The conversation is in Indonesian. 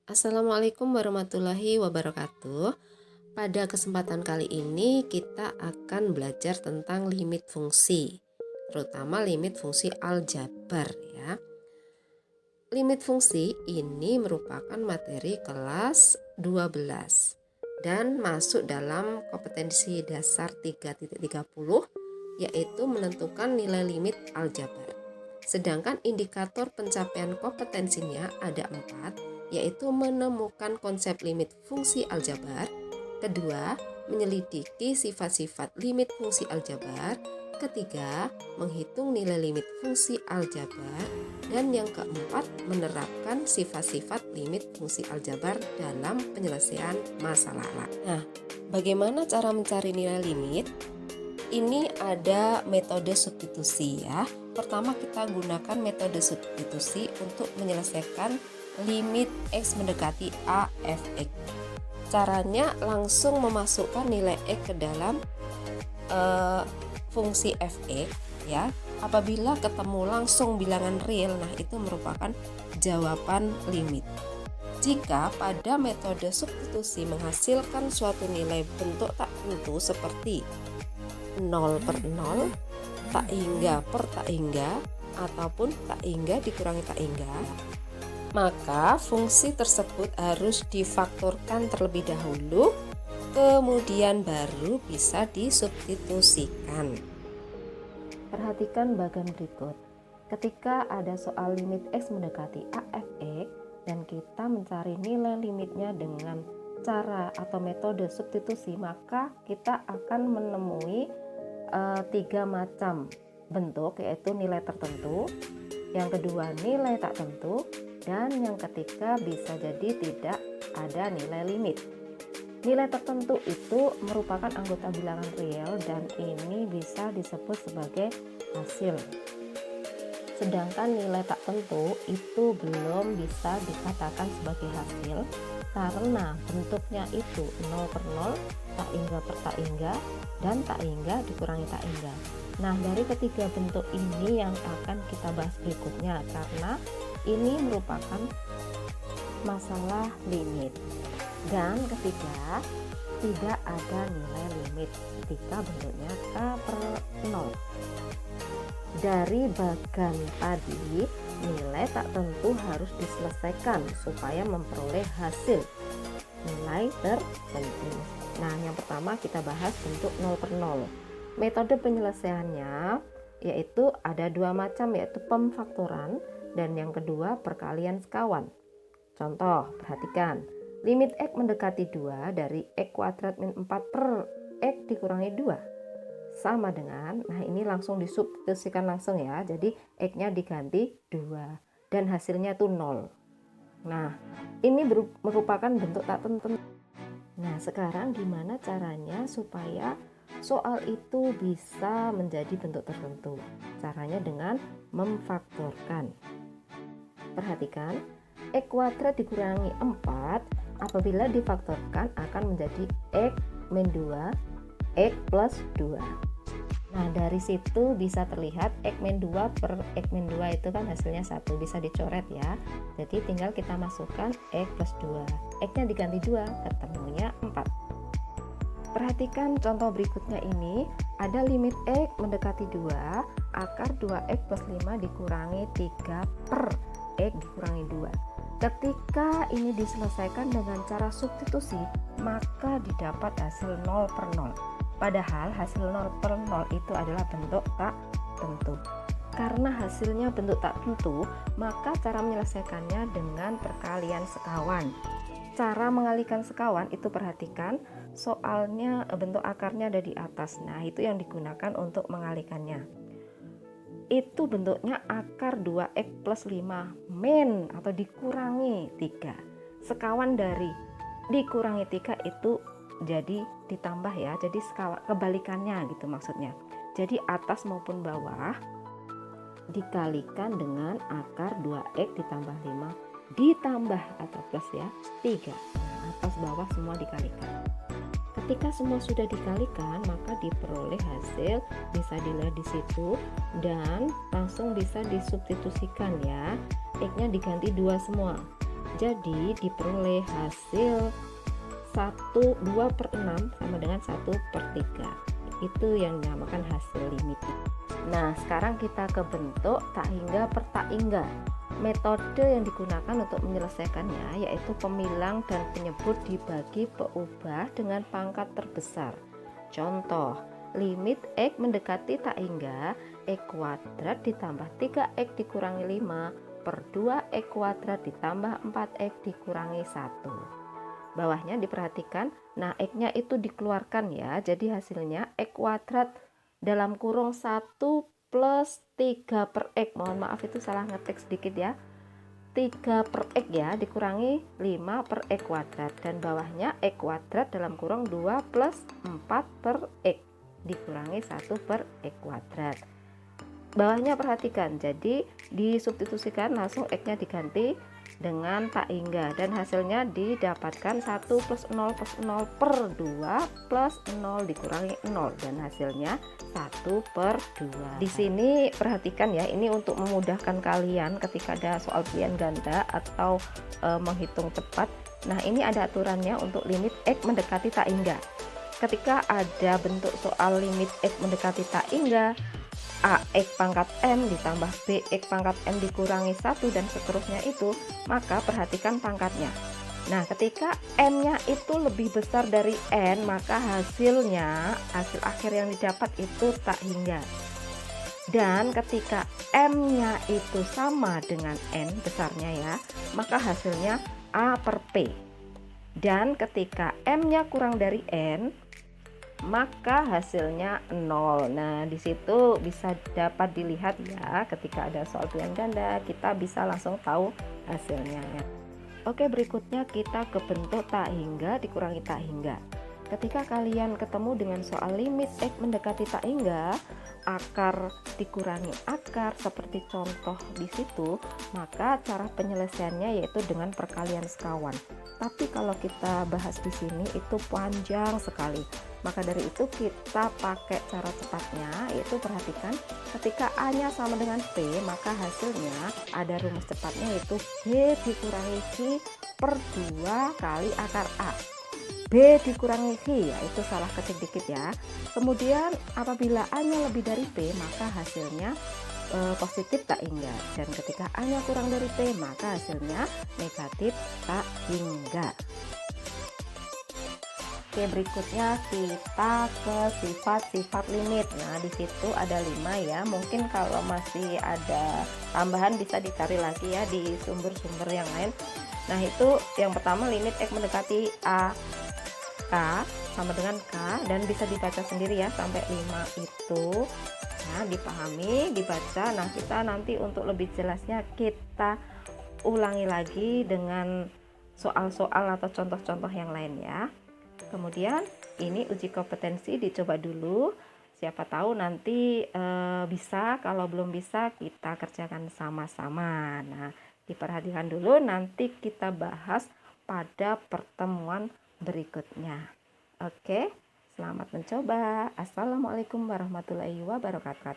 Assalamualaikum warahmatullahi wabarakatuh. Pada kesempatan kali ini kita akan belajar tentang limit fungsi, terutama limit fungsi aljabar ya. Limit fungsi ini merupakan materi kelas 12 dan masuk dalam kompetensi dasar 3.30, yaitu menentukan nilai limit aljabar. Sedangkan indikator pencapaian kompetensinya ada 4, yaitu menemukan konsep limit fungsi aljabar, kedua, menyelidiki sifat-sifat limit fungsi aljabar, ketiga, menghitung nilai limit fungsi aljabar, dan yang keempat, menerapkan sifat-sifat limit fungsi aljabar dalam penyelesaian masalah. Nah, bagaimana cara mencari nilai limit? Ini ada metode substitusi ya. Pertama kita gunakan metode substitusi untuk menyelesaikan limit X mendekati A Fx. Caranya langsung memasukkan nilai X ke dalam fungsi Fx ya. Apabila ketemu langsung bilangan real, nah itu merupakan jawaban limit. Jika pada metode substitusi menghasilkan suatu nilai bentuk tak tentu seperti 0 per 0, tak hingga per tak hingga, ataupun tak hingga dikurangi tak hingga, maka fungsi tersebut harus difaktorkan terlebih dahulu, kemudian baru bisa disubstitusikan. Perhatikan bagian berikut. Ketika ada soal limit X mendekati AFX dan kita mencari nilai limitnya dengan cara atau metode substitusi, maka kita akan menemui 3 macam bentuk, yaitu nilai tertentu, yang kedua nilai tak tentu, dan yang ketiga bisa jadi tidak ada nilai limit. Nilai tertentu itu merupakan anggota bilangan real dan ini bisa disebut sebagai hasil. Sedangkan nilai tak tentu itu belum bisa dikatakan sebagai hasil karena bentuknya itu 0 per 0, tak hingga per tak hingga, dan tak hingga dikurangi tak hingga. Nah, dari ketiga bentuk ini yang akan kita bahas berikutnya karena ini merupakan masalah limit. Dan ketiga, tidak ada nilai limit ketika bentuknya K per 0. Dari bagan tadi, nilai tak tentu harus diselesaikan supaya memperoleh hasil nilai tertentu. Nah, yang pertama kita bahas bentuk 0 per 0. Metode penyelesaiannya yaitu ada 2 macam, yaitu pemfaktoran dan yang kedua perkalian sekawan. Contoh, perhatikan. Limit X mendekati 2 dari X kuadrat min 4 per X dikurangi 2 sama dengan, nah ini langsung disubstitusikan langsung ya, jadi X-nya diganti 2 dan hasilnya itu 0. Nah, ini merupakan bentuk tak tentu. Nah, sekarang gimana caranya supaya soal itu bisa menjadi bentuk tertentu? Caranya dengan memfaktorkan. Perhatikan, X kuadrat dikurangi 4 apabila difaktorkan akan menjadi X min 2 X plus 2. Nah, dari situ bisa terlihat X min 2 per X min 2 itu kan hasilnya 1, bisa dicoret ya. Jadi tinggal kita masukkan X plus 2. X-nya diganti 2, ketemunya 4. Perhatikan contoh berikutnya ini, ada limit X mendekati 2, akar 2X plus 5 dikurangi 3 per X dikurangi 2. Ketika ini diselesaikan dengan cara substitusi, maka didapat hasil 0 per 0. Padahal hasil 0 per 0 itu adalah bentuk tak tentu. Karena hasilnya bentuk tak tentu, maka cara menyelesaikannya dengan perkalian sekawan. Cara mengalihkan sekawan itu perhatikan, soalnya bentuk akarnya ada di atas. Nah, itu yang digunakan untuk mengalihkannya. Itu bentuknya akar 2X plus 5 min atau dikurangi 3. Sekawan dari dikurangi 3 itu jadi ditambah ya, jadi kebalikannya gitu maksudnya. Jadi atas maupun bawah dikalikan dengan akar 2X ditambah 5 ditambah atau plus ya 3. Nah, atas bawah semua dikalikan. Ketika semua sudah dikalikan, maka diperoleh hasil, bisa dilihat di situ dan langsung bisa disubstitusikan ya. X-nya diganti 2 semua. Jadi diperoleh hasil 2/6 sama dengan 1/3. Itu yang dinamakan hasil limit. Nah, sekarang kita ke bentuk tak hingga per tak hingga. Metode yang digunakan untuk menyelesaikannya yaitu pemilang dan penyebut dibagi peubah dengan pangkat terbesar. Contoh, limit X mendekati tak hingga X kuadrat ditambah 3X dikurangi 5 per 2X kuadrat ditambah 4X dikurangi 1. Bawahnya diperhatikan, nah X-nya itu dikeluarkan ya, jadi hasilnya X kuadrat dalam kurung 1 plus 3 per X, mohon maaf itu salah ngetik sedikit ya, 3 per X ya, dikurangi 5 per X kuadrat, dan bawahnya X kuadrat dalam kurung 2 plus 4 per X dikurangi 1 per X kuadrat. Bawahnya perhatikan, jadi disubstitusikan langsung X nya diganti dengan tak hingga dan hasilnya didapatkan 1 plus 0 plus 0 per 2 plus 0 dikurangi 0 dan hasilnya 1 per 2. Di sini perhatikan ya, ini untuk memudahkan kalian ketika ada soal pilihan ganda atau menghitung cepat. Nah, ini ada aturannya untuk limit X mendekati tak hingga. Ketika ada bentuk soal limit X mendekati tak hingga, AX pangkat M ditambah BX pangkat M dikurangi 1 dan seterusnya itu, maka perhatikan pangkatnya. Nah, ketika M-nya itu lebih besar dari N, maka hasil akhir yang didapat itu tak hingga. Dan ketika M-nya itu sama dengan N besarnya ya, maka hasilnya A per P. Dan ketika M-nya kurang dari N, maka hasilnya 0. Nah, di situ bisa dapat dilihat ya, ketika ada soal pilihan ganda kita bisa langsung tahu hasilnya. Oke, berikutnya kita ke bentuk tak hingga dikurangi tak hingga. Ketika kalian ketemu dengan soal limit X mendekati tak hingga, akar dikurangi akar seperti contoh di situ, maka cara penyelesaiannya yaitu dengan perkalian sekawan. Tapi kalau kita bahas di sini itu panjang sekali. Maka dari itu kita pakai cara cepatnya, yaitu perhatikan ketika A-nya sama dengan P, maka hasilnya ada rumus cepatnya yaitu B dikurangi Q per 2 kali akar A. B dikurangi V, ya itu salah ketik dikit ya. Kemudian apabila A-nya lebih dari P, maka hasilnya positif tak hingga, dan ketika A-nya kurang dari P, maka hasilnya negatif tak hingga. Oke, berikutnya kita ke sifat-sifat limit. Nah, di situ ada 5 ya. Mungkin kalau masih ada tambahan bisa dicari lagi ya di sumber-sumber yang lain. Nah, itu yang pertama limit X mendekati A K sama dengan K, dan bisa dibaca sendiri ya sampai 5 itu. Nah, dipahami, dibaca. Nah, kita nanti untuk lebih jelasnya kita ulangi lagi dengan soal-soal atau contoh-contoh yang lain ya. Kemudian ini uji kompetensi dicoba dulu. Siapa tahu nanti bisa, kalau belum bisa kita kerjakan sama-sama. Nah, diperhatikan dulu, nanti kita bahas pada pertemuan berikutnya. Oke, selamat mencoba. Assalamualaikum warahmatullahi wabarakatuh.